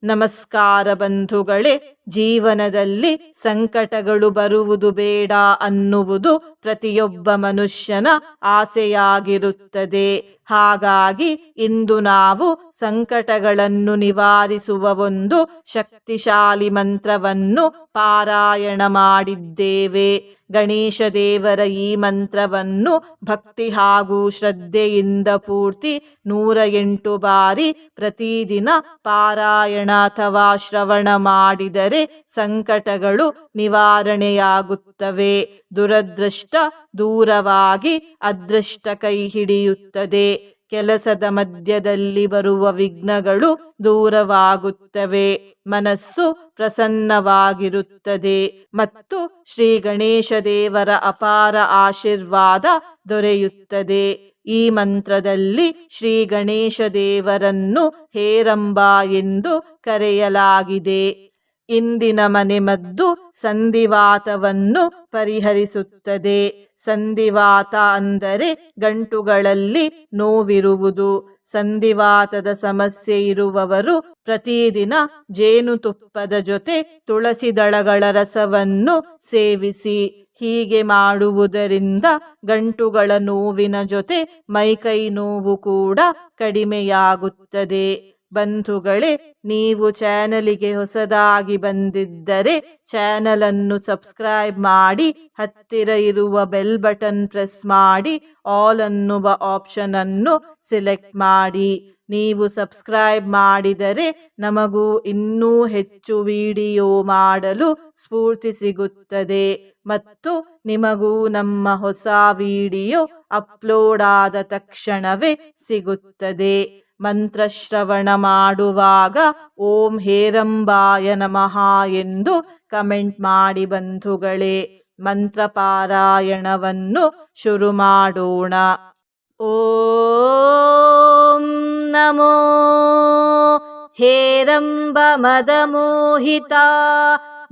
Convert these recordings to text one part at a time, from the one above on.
ನಮಸ್ಕಾರ ಬಂಧುಗಳೇ. ಜೀವನದಲ್ಲಿ ಸಂಕಟಗಳು ಬರುವುದು ಬೇಡ ಅನ್ನುವುದು ಪ್ರತಿಯೊಬ್ಬ ಮನುಷ್ಯನ ಆಸೆಯಾಗಿರುತ್ತದೆ. ಹಾಗಾಗಿ ಇಂದು ನಾವು ಸಂಕಟಗಳನ್ನು ನಿವಾರಿಸುವ ಒಂದು ಶಕ್ತಿಶಾಲಿ ಮಂತ್ರವನ್ನು ಪಾರಾಯಣ ಮಾಡಿದ್ದೇವೆ. ಗಣೇಶ ದೇವರ ಈ ಮಂತ್ರವನ್ನು ಭಕ್ತಿ ಹಾಗೂ ಶ್ರದ್ಧೆಯಿಂದ ಪೂರ್ತಿ 108 ಬಾರಿ ಪ್ರತಿದಿನ ಪಾರಾಯಣ ಅಥವಾ ಶ್ರವಣ ಮಾಡಿದರೆ ಸಂಕಟಗಳು ನಿವಾರಣೆಯಾಗುತ್ತವೆ. ದುರದೃಷ್ಟ ದೂರವಾಗಿ ಅದೃಷ್ಟ ಕೈ ಹಿಡಿಯುತ್ತದೆ. ಕೆಲಸದ ಮಧ್ಯದಲ್ಲಿ ಬರುವ ವಿಘ್ನಗಳು ದೂರವಾಗುತ್ತವೆ. ಮನಸ್ಸು ಪ್ರಸನ್ನವಾಗಿರುತ್ತದೆ ಮತ್ತು ಶ್ರೀ ಗಣೇಶ ದೇವರ ಅಪಾರ ಆಶೀರ್ವಾದ ದೊರೆಯುತ್ತದೆ. ಈ ಮಂತ್ರದಲ್ಲಿ ಶ್ರೀ ಗಣೇಶ ದೇವರನ್ನು ಹೇರಂಬ ಎಂದು ಕರೆಯಲಾಗಿದೆ. ಇಂದಿನ ಮನೆಮದ್ದು ಸಂಧಿವಾತವನ್ನು ಪರಿಹರಿಸುತ್ತದೆ. ಸಂಧಿವಾತ ಅಂದರೆ ಗಂಟುಗಳಲ್ಲಿ ನೋವಿರುವುದು. ಸಂಧಿವಾತದ ಸಮಸ್ಯೆ ಇರುವವರು ಪ್ರತಿದಿನ ಜೇನುತುಪ್ಪದ ಜೊತೆ ತುಳಸಿ ದಳಗಳ ರಸವನ್ನು ಸೇವಿಸಿ. ಹೀಗೆ ಮಾಡುವುದರಿಂದ ಗಂಟುಗಳ ನೋವಿನ ಜೊತೆ ಮೈಕೈ ನೋವು ಕೂಡ ಕಡಿಮೆಯಾಗುತ್ತದೆ. ಬಂಧುಗಳೇ, ನೀವು ಚಾನಲಿಗೆ ಹೊಸದಾಗಿ ಬಂದಿದ್ದರೆ ಚಾನಲ್ ಅನ್ನು ಸಬ್ಸ್ಕ್ರೈಬ್ ಮಾಡಿ, ಹತ್ತಿರ ಇರುವ ಬೆಲ್ ಬಟನ್ ಪ್ರೆಸ್ ಮಾಡಿ, ಆಲ್ ಅನ್ನುವ ಆಪ್ಷನ್ ಅನ್ನು ಸಿಲೆಕ್ಟ್ ಮಾಡಿ. ನೀವು ಸಬ್ಸ್ಕ್ರೈಬ್ ಮಾಡಿದರೆ ನಮಗೂ ಇನ್ನೂ ಹೆಚ್ಚು ವಿಡಿಯೋ ಮಾಡಲು ಸ್ಫೂರ್ತಿ ಸಿಗುತ್ತದೆ ಮತ್ತು ನಿಮಗೂ ನಮ್ಮ ಹೊಸ ವಿಡಿಯೋ ಅಪ್ಲೋಡ್ ಆದ ತಕ್ಷಣವೇ ಸಿಗುತ್ತದೆ. ಮಂತ್ರಶ್ರವಣ ಮಾಡುವಾಗ ಓಂ ಹೇರಂಬಾಯ ನಮಃ ಎಂದು ಕಮೆಂಟ್ ಮಾಡಿ ಬಂಧುಗಳೇ. ಮಂತ್ರ ಪಾರಾಯಣವನ್ನು ಶುರು ಮಾಡೋಣ. ಓಂ ನಮೋ ಹೇರಂಬ ಮದಮೋಹಿತ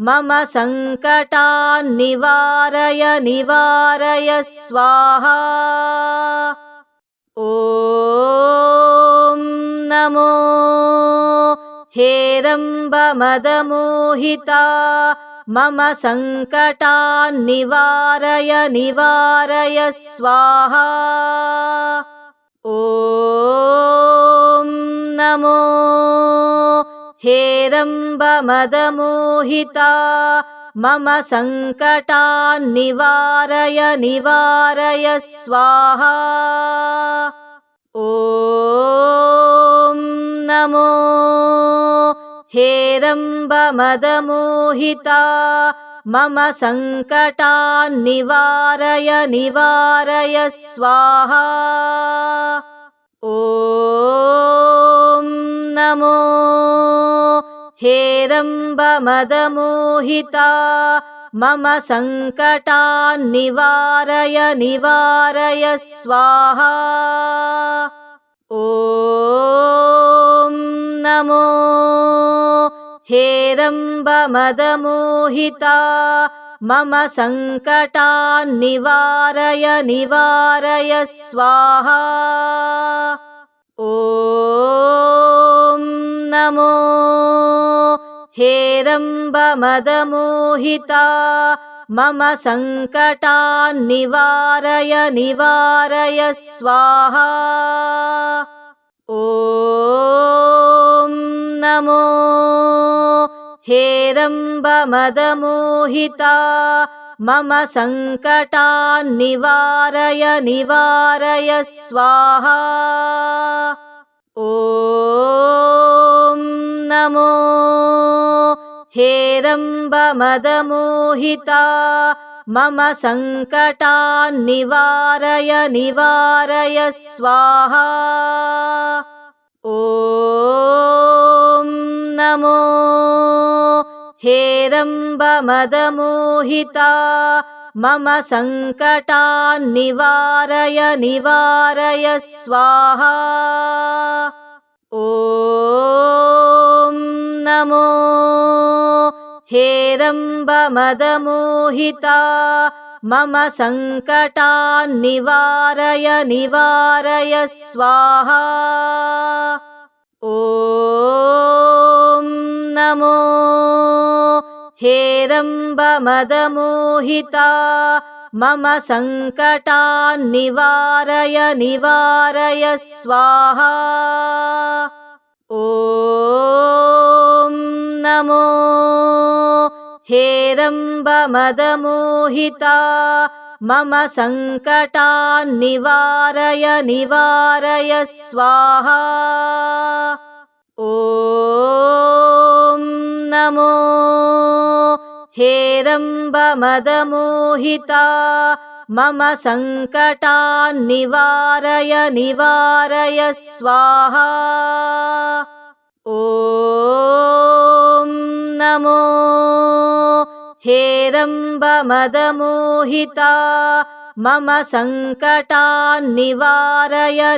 ಮಮ ಸಂಕಟಾನ್ ನಿವಾರಯ ನಿವಾರಯ ಸ್ವಾಹಾ. ಓಂ ನಮೋ ಹೇರಂಬ ಮದಮೋಹಿತ ಮಮ ಸಂಕಟಾನ್ ನಿವಾರಯ ನಿವಾರಯ ಸ್ವಾಹಾ. ಓಂ ನಮೋ ಹೇರಂಬ ಮದಮೋಹಿತ ಮಮ ಸಂಕಟಾನ್ ನಿವಾರಯ ನಿವಾರಯ ಸ್ವಾಹಾ. ಓಂ ನಮೋ ಹೇರಂಬ ಮದಮೋಹಿತ ಮಮ ಸಂಕಟಾನ್ ನಿವಾರಯ ನಿವಾರಯ ಸ್ವಾಹಾ. ಓಂ ನಮೋ ಹೇರಂಬ ಮದಮೋಹಿತ ಮಮ ಸಂಕಟಾನ್ ನಿವಾರಯ ನಿವಾರಯ ಸ್ವಾಹಾ. ಓಂ ನಮೋ ಹೇರಂಬ ಮದಮೋಹಿತ ಮಮ ಸಂಕಟಾನ್ ನಿವಾರಯ ನಿವಾರಯ ಸ್ವಾಹಾ. ಓಂ ನಮೋ ಹೇರಂಬ ಮದಮೋಹಿತ ಮಮ ಸಂಕಟಾನ್ ನಿವಾರಯ ನಿವಾರಯ ಸ್ವಾಹಾ. ಓಂ ನಮೋ ಹೇರಂಬ ಮದಮೋಹಿತ ಮಮ ಸಂಕಟಾನ್ ನಿವಾರಯ ನಿವಾರಯ ಸ್ವಾಹಾ. ಓಂ ನಮೋ ಹೇರಂಬ ಮದಮೋಹಿತ ಮಮ ಸಂಕಟಾನ್ ನಿವಾರಯ ನಿವಾರಯ ಸ್ವಾಹಾ. ಓಂ ನಮೋ ಹೇರಂಬ ಮದಮೋಹಿತ ಮಮ ಸಂಕಟಾನ್ ನಿವಾರಯ ನಿವಾರಯ ಸ್ವಾಹಾ. ಓಂ ನಮೋ ಹೇರಂಬ ಮದಮೋಹಿತ ಮಮ ಸಂಕಟಾನ್ ನಿವಾರಯ ನಿವಾರಯ ಸ್ವಾಹಾ. ಓಂ नमो हेरम्बमदमोहिता मम सङ्कटान्निवारय निवारय स्वाहा। ॐ नमो हेरम्बमदमोहिता मम सङ्कटान्निवारय निवारय स्वाहा। ॐ नमो हेरम्बमदमोहिता मम सङ्कटान्निवारय निवारय स्वाहा। ॐ नमो हेरम्बमदमोहिता मम सङ्कटान्निवारय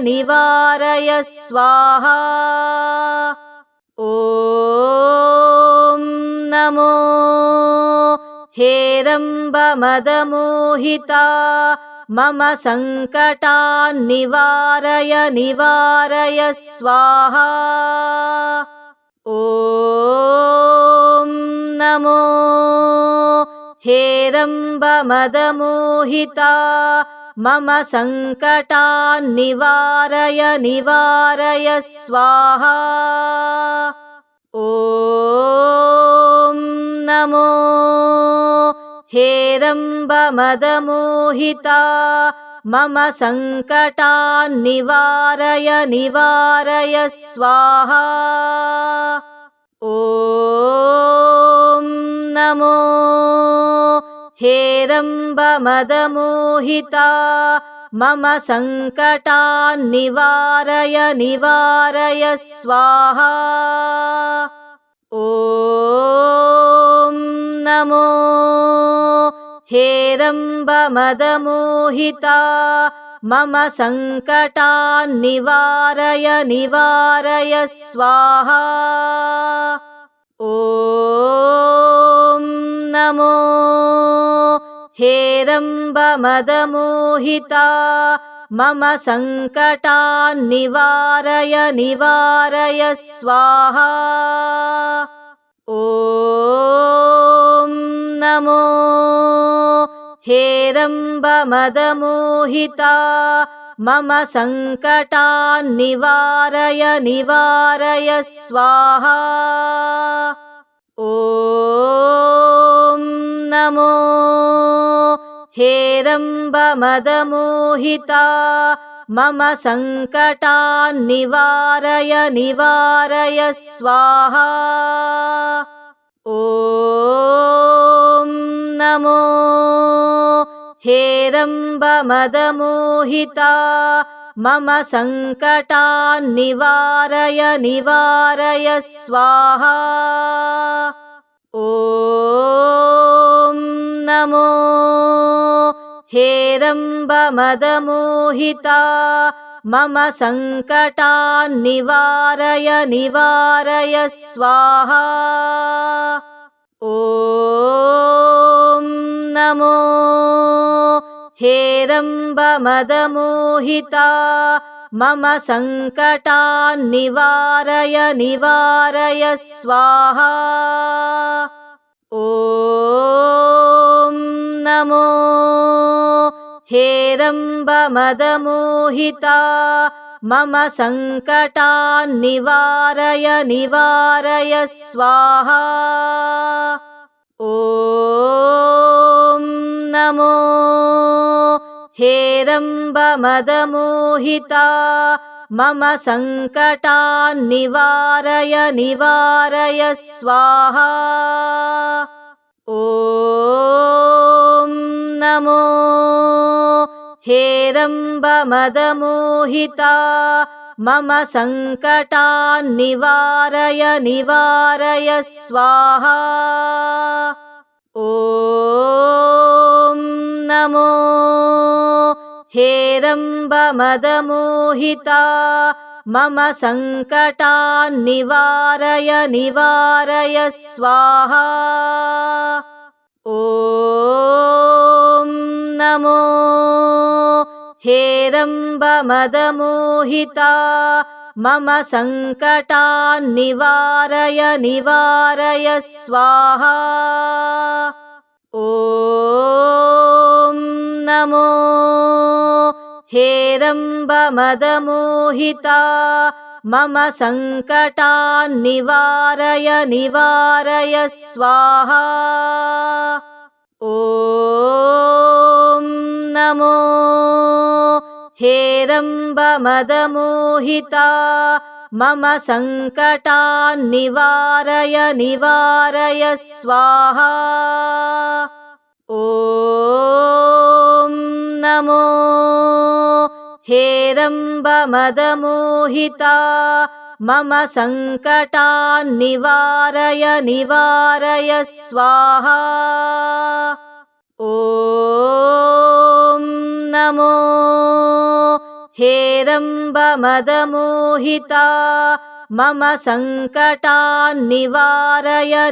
निवारय स्वाहा। ॐ नमो हेरम्बमदमोहिता मम सङ्कटान्निवारय निवारय स्वाहा। ॐ नमो हेरम्बमदमोहिता मम सङ्कटान्निवारय निवारय स्वाहा। ॐ नमो हेरम्बमदमोहिता मम सङ्कटान्निवारय निवारय स्वाहा। ॐ नमो हेरम्बमदमोहिता मम सङ्कटान्निवारय निवारय स्वाहा। ॐ नमो हेरम्बमदमोहिता मम सङ्कटान्निवारय निवारय स्वाहा। ॐ नमो हेरम्बमदमोहिता मम सङ्कटान्निवारय निवारय स्वाहा। ॐ नमो हेरम्बमदमोहिता मम सङ्कटान्निवारय निवारय स्वाहा। ॐ नमो हेरम्बमदमोहिता मम सङ्कटान्निवारय निवारय स्वाहा। ॐ नमो हेरम्बमदमोहिता मम सङ्कटान्निवारय निवारय स्वाहा। ॐ नमो हेरम्बमदमोहिता मम सङ्कटान्निवारय निवारय स्वाहा। ॐ नमो हेरम्बमदमोहिता मम सङ्कटान्निवारय निवारय स्वाहा। ॐ नमो हेरम्बमदमोहिता मम सङ्कटान्निवारय निवारय स्वाहा। ॐ नमो हेरम्बमदमोहिता मम सङ्कटान्निवारय निवारय स्वाहा। ॐ नमो हेरम्बमदमोहिता मम सङ्कटान्निवारय निवारय स्वाहा। ॐ नमो हेरम्बमदमोहिता मम सङ्कटान्निवारय निवारय स्वाहा। ॐ नमो हेरम्बमदमोहिता मम सङ्कटान्निवारय निवारय स्वाहा। ॐ नमो हेरम्बमदमोहिता मम सङ्कटान्निवारय निवारय स्वाहा। ॐ नमो हेरम्बमदमोहिता मम सङ्कटान्निवारय निवारय स्वाहा। ॐ नमो हेरम्बमदमोहिता मम सङ्कटान्निवारय निवारय स्वाहा। ॐ नमो हेरम्बमदमोहिता मम सङ्कटान्निवारय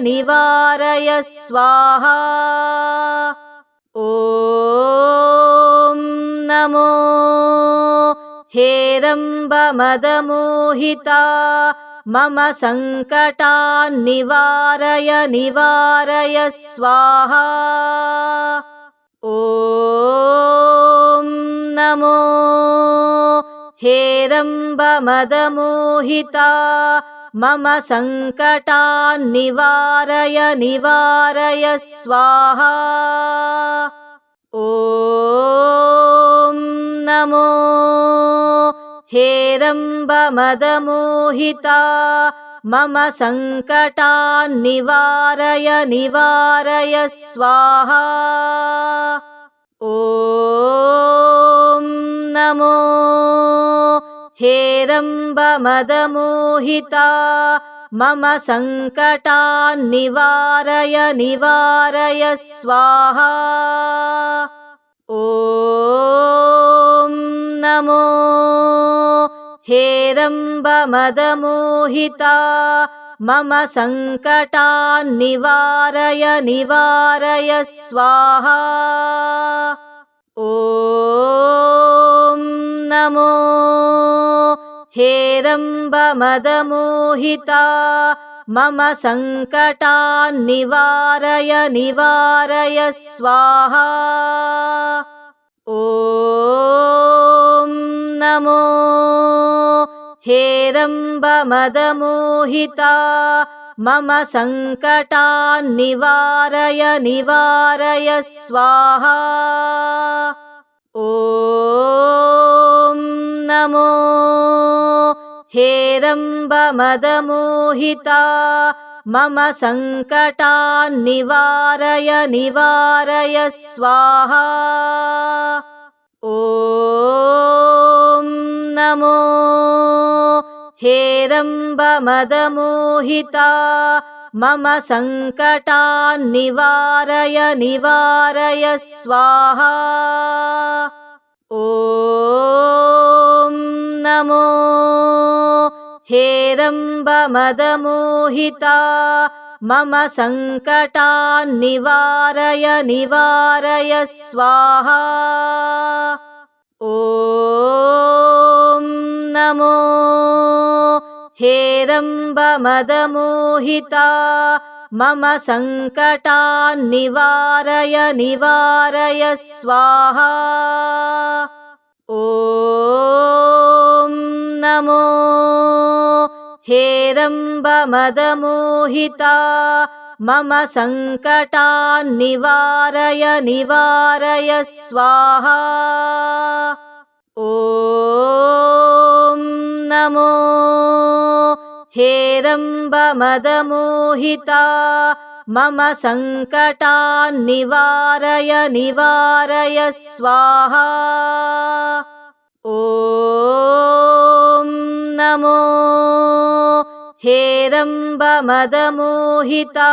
निवारय स्वाहा। ॐ नमो हेरम्बमदमोहिता मम सङ्कटान्निवारय निवारय स्वाहा। ॐ नमो हेरम्बमदमोहिता मम सङ्कटान्निवारय निवारय स्वाहा। ॐ नमो हेरम्बमदमोहिता मम सङ्कटान्निवारय निवारय स्वाहा। ॐ नमो हेरम्बमदमोहिता मम सङ्कटान्निवारय निवारय स्वाहा। ॐ नमो हेरम्बमदमोहिता मम सङ्कटान्निवारय निवारय स्वाहा। ॐ नमो हेरम्बमदमोहिता मम सङ्कटान्निवारय निवारय स्वाहा। ॐ नमो हेरम्बमदमोहिता मम सङ्कटान्निवारय निवारय स्वाहा। ॐ नमो हेरम्बमदमोहिता मम सङ्कटान्निवारय निवारय स्वाहा। ॐ नमो हेरम्बमदमोहिता मम सङ्कटान्निवारय निवारय स्वाहा। ॐ नमो हेरम्बमदमोहिता मम सङ्कटान्निवारय निवारय स्वाहा। ॐ नमो हेरम्बमदमोहिता मम सङ्कटान्निवारय निवारय स्वाहा। ॐ नमो हेरम्बमदमोहिता मम सङ्कटान्निवारय निवारय स्वाहा। ॐ नमो हेरम्बमदमोहिता मम सङ्कटान्निवारय निवारय स्वाहा। ॐ नमो हेरम्बमदमोहिता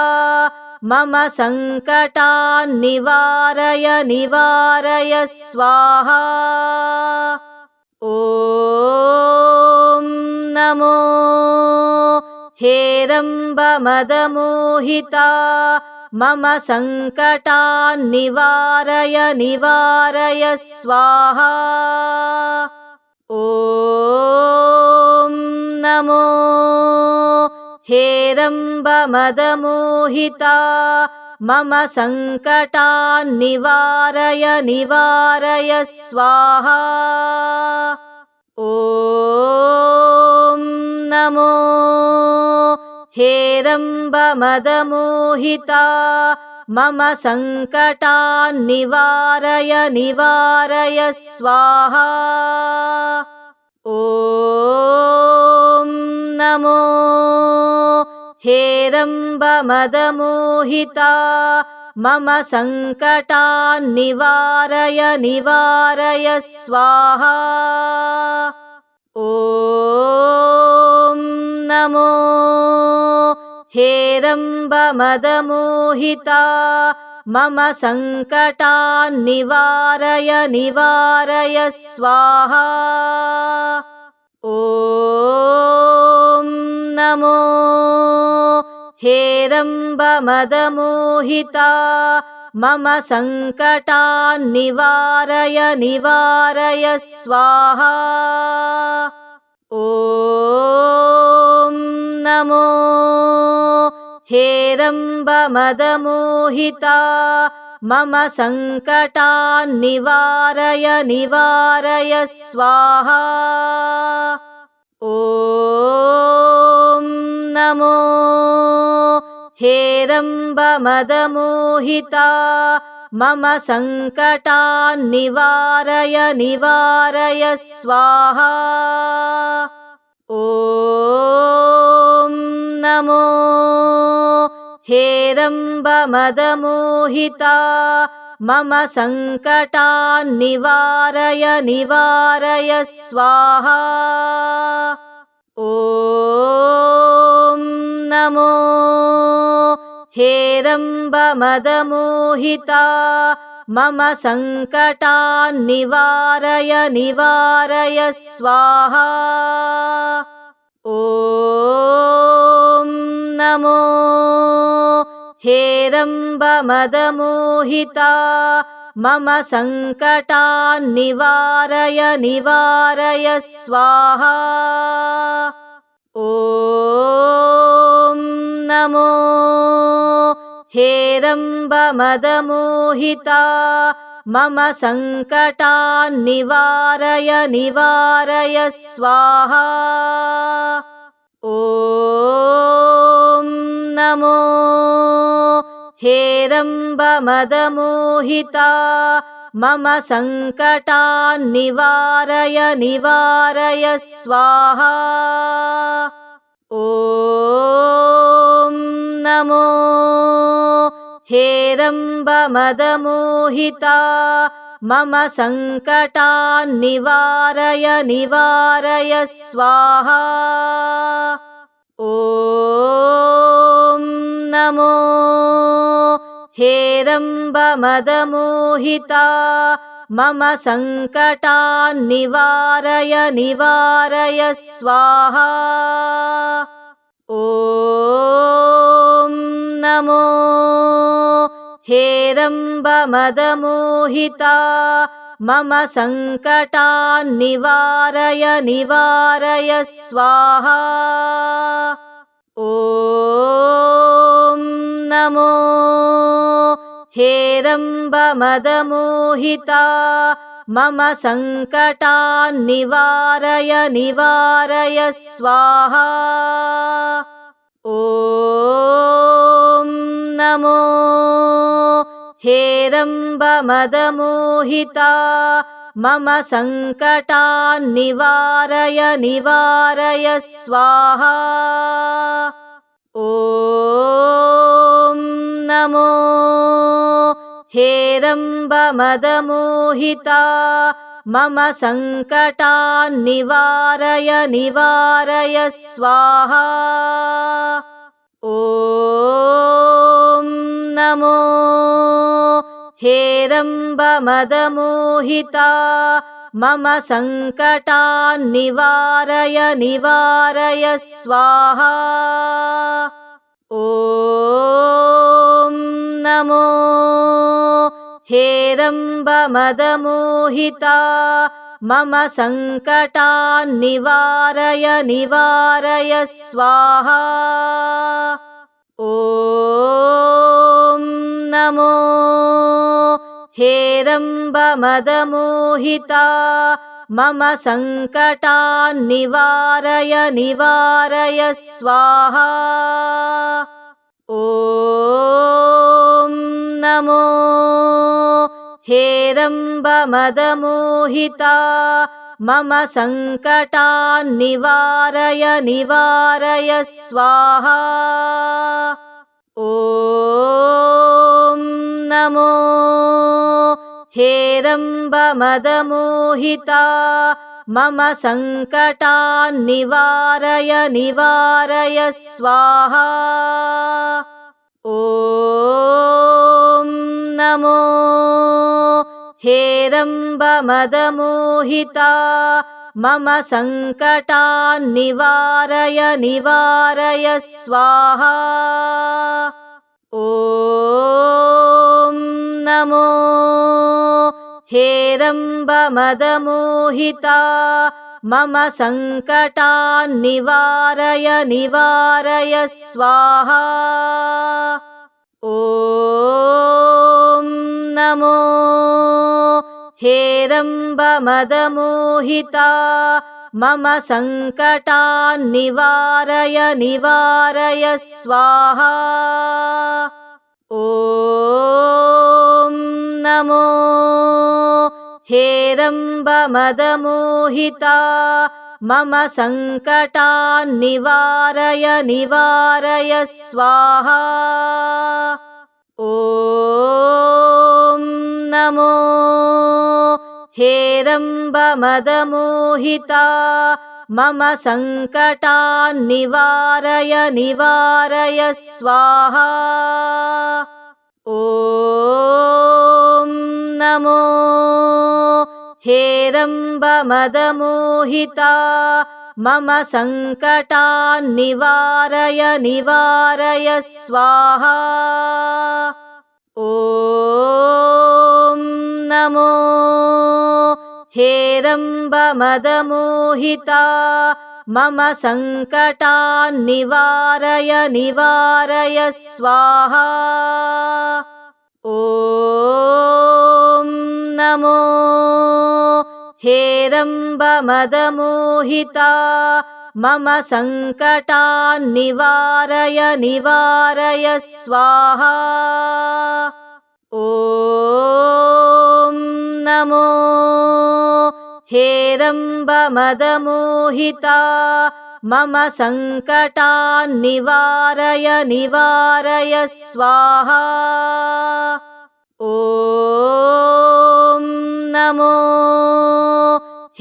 मम सङ्कटान्निवारय निवारय स्वाहा। ॐ नमो हेरम्बमदमोहिता मम सङ्कटान्निवारय निवारय स्वाहा। ॐ नमो हेरम्बमदमोहिता मम सङ्कटान्निवारय निवारय स्वाहा। ॐ नमो हेरम्बमदमोहिता मम सङ्कटान्निवारय निवारय स्वाहा। ॐ नमो हेरम्बमदमोहिता मम सङ्कटान्निवारय निवारय स्वाहा। ॐ नमो हेरम्बमदमोहिता मम सङ्कटान्निवारय निवारय स्वाहा। ॐ नमो हेरम्बमदमोहिता मम सङ्कटान्निवारय निवारय स्वाहा। ॐ नमो हेरम्बमदमोहिता मम सङ्कटान्निवारय निवारय स्वाहा। ॐ नमो हेरम्बमदमोहिता मम सङ्कटान्निवारय निवारय स्वाहा। ॐ नमो हेरम्बमदमोहिता मम सङ्कटान्निवारय निवारय स्वाहा। ॐ नमो हेरम्बमदमोहिता मम सङ्कटान्निवारय निवारय स्वाहा। ॐ नमो हेरम्बमदमोहिता मम सङ्कटान्निवारय निवारय स्वाहा। ॐ नमो हेरम्बमदमोहिता मम सङ्कटान्निवारय निवारय स्वाहा। ॐ नमो हेरम्बमदमोहिता मम सङ्कटान्निवारय निवारय स्वाहा। ॐ नमो हेरम्बमदमोहिता मम सङ्कटान्निवारय निवारय स्वाहा। ॐ नमो हेरम्बमदमोहिता मम सङ्कटान्निवारय निवारय स्वाहा। ॐ नमो हेरम्बमदमोहिता मम सङ्कटान्निवारय निवारय स्वाहा। ॐ नमो हेरम्बमदमोहिता मम सङ्कटान्निवारय निवारय स्वाहा। ॐ नमो हेरम्बमदमोहिता मम सङ्कटान्निवारय निवारय स्वाहा। ॐ नमो हेरम्बमदमोहिता मम सङ्कटान्निवारय निवारय स्वाहा। ॐ नमो हेरम्बमदमोहिता मम सङ्कटान्निवारय निवारय स्वाहा। ॐ नमो हेरम्बमदमोहिता मम सङ्कटान्निवारय निवारय स्वाहा। ॐ नमो हेरम्बमदमोहिता मम सङ्कटान्निवारय निवारय स्वाहा। ॐ नमो हेरम्बमदमोहिता मम सङ्कटान्निवारय निवारय स्वाहा। ॐ नमो हेरम्बमदमोहिता मम सङ्कटान्निवारय निवारय स्वाहा। ॐ नमो हेरम्बमदमोहिता मम सङ्कटान्निवारय निवारय स्वाहा। ॐ नमो हेरम्बमदमोहिता मम सङ्कटान्निवारय निवारय स्वाहा। ॐ नमो हेरम्बमदमोहिता मम सङ्कटान्निवारय निवारय स्वाहा। ॐ नमो हेरम्बमदमोहिता मम सङ्कटान्निवारय निवारय स्वाहा। ॐ नमो हेरम्बमदमोहिता मम सङ्कटान्निवारय निवारय स्वाहा। ॐ नमो हेरम्बमदमोहिता मम सङ्कटान्निवारय निवारय स्वाहा। ॐ नमो हेरम्बमदमोहिता मम सङ्कटान्निवारय निवारय स्वाहा। ॐ नमो हेरम्बमदमोहिता मम सङ्कटान्निवारय निवारय स्वाहा। ॐ नमो हेरम्बमदमोहिता मम सङ्कटान्निवारय निवारय स्वाहा। ॐ नमो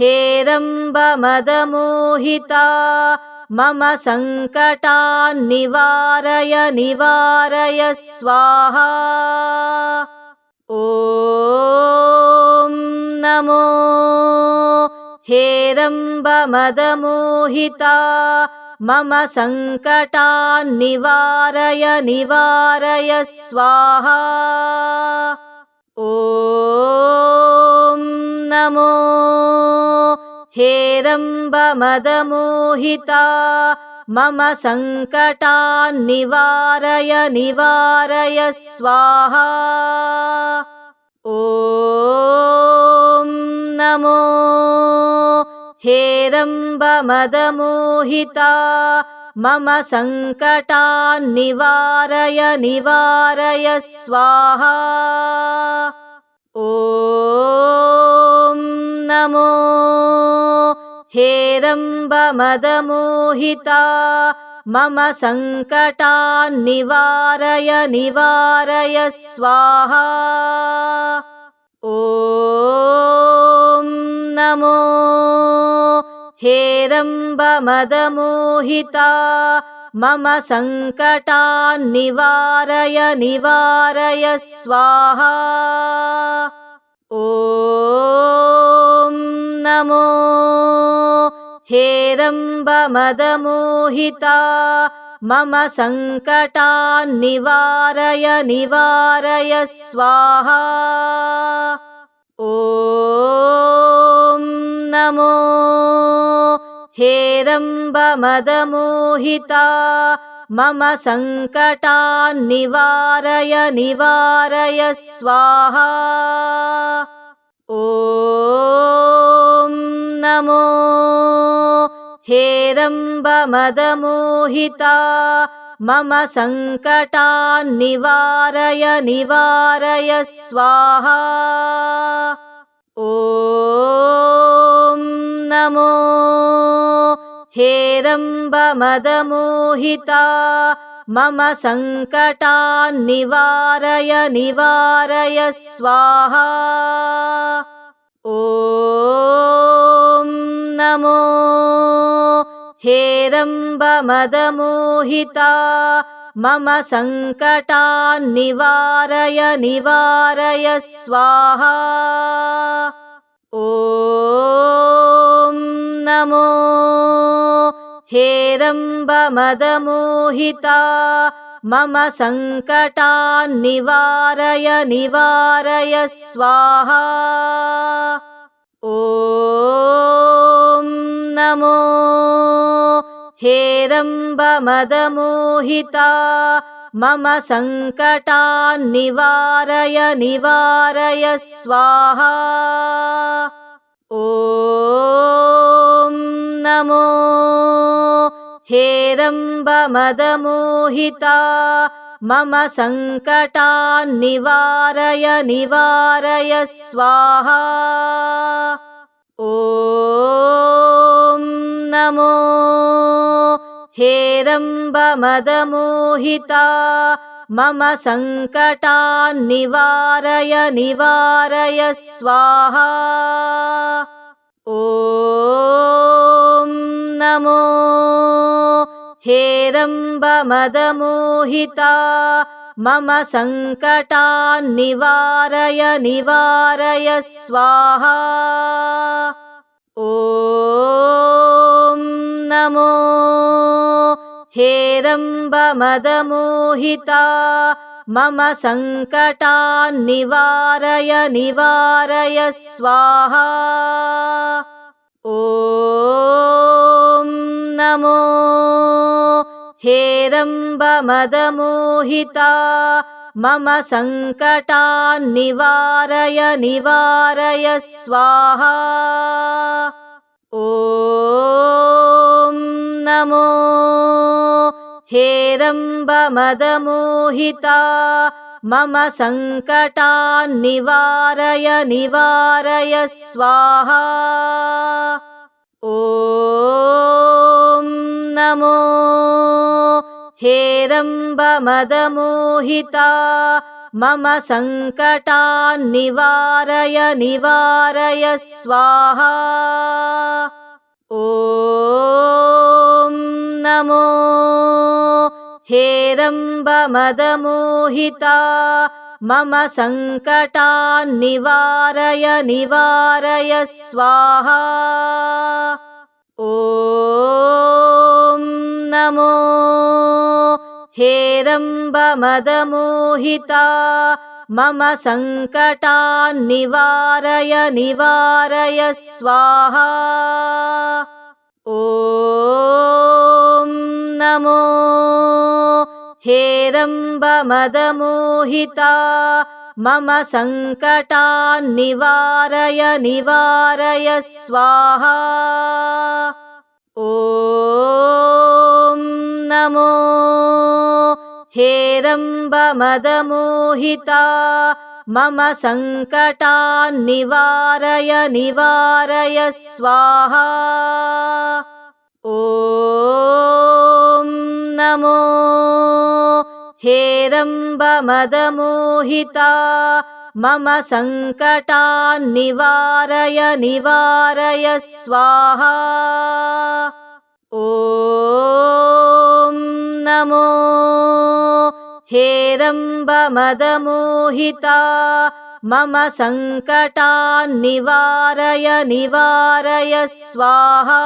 हेरम्बमदमोहिता मम सङ्कटान्निवारय निवारय स्वाहा। ॐ नमो हेरम्बमदमोहिता मम सङ्कटान्निवारय निवारय स्वाहा। ॐ नमो हेरम्बमदमोहिता मम सङ्कटान्निवारय निवारय स्वाहा। ॐ नमो हेरम्बमदमोहिता मम सङ्कटान्निवारय निवारय स्वाहा। ॐ नमो हेरम्बमदमोहिता मम सङ्कटान्निवारय निवारय स्वाहा। ॐ नमो हेरम्बमदमोहिता मम सङ्कटान्निवारय निवारय स्वाहा। ॐ नमो हेरम्बमदमोहिता मम सङ्कटान्निवारय निवारय स्वाहा। ॐ नमो हेरम्बमदमोहिता मम सङ्कटान्निवारय निवारय स्वाहा। ॐ नमो हेरम्बमदमोहिता मम सङ्कटान्निवारय निवारय स्वाहा। ॐ नमो हेरम्बमदमोहिता मम सङ्कटान्निवारय निवारय स्वाहा। ॐ नमो हेरम्बमदमोहिता मम सङ्कटान्निवारय निवारय स्वाहा। ॐ नमो हेरम्बमदमोहिता मम सङ्कटान्निवारय निवारय स्वाहा। ॐ नमो हेरम्बमदमोहिता मम सङ्कटान्निवारय निवारय स्वाहा। ॐ नमो हेरम्बमदमोहिता मम सङ्कटान्निवारय निवारय स्वाहा। ॐ नमो हेरम्बमदमोहिता मम सङ्कटान्निवारय निवारय स्वाहा। ॐ नमो हेरम्बमदमोहिता मम सङ्कटान्निवारय निवारय स्वाहा। ॐ नमो हेरम्बमदमोहिता मम सङ्कटान्निवारय निवारय स्वाहा। ॐ नमो हेरम्बमदमोहिता मम सङ्कटान्निवारय निवारय स्वाहा। ॐ नमो हेरम्बमदमोहिता मम सङ्कटान्निवारय निवारय स्वाहा। ॐ नमो हेरम्बमदमोहिता मम सङ्कटान्निवारय निवारय स्वाहा। ॐ नमो हेरम्बमदमोहिता मम सङ्कटान्निवारय निवारय स्वाहा। ॐ नमो हेरम्बमदमोहिता मम सङ्कटान्निवारय निवारय स्वाहा। ॐ नमो हेरम्बमदमोहिता मम सङ्कटान्निवारय निवारय स्वाहा। ॐ नमो हेरम्बमदमोहिता मम सङ्कटान्निवारय निवारय स्वाहा। ॐ नमो हेरम्बमदमोहिता मम सङ्कटान्निवारय निवारय स्वाहा। ॐ नमो हेरम्बमदमोहिता मम सङ्कटान्निवारय निवारय स्वाहा।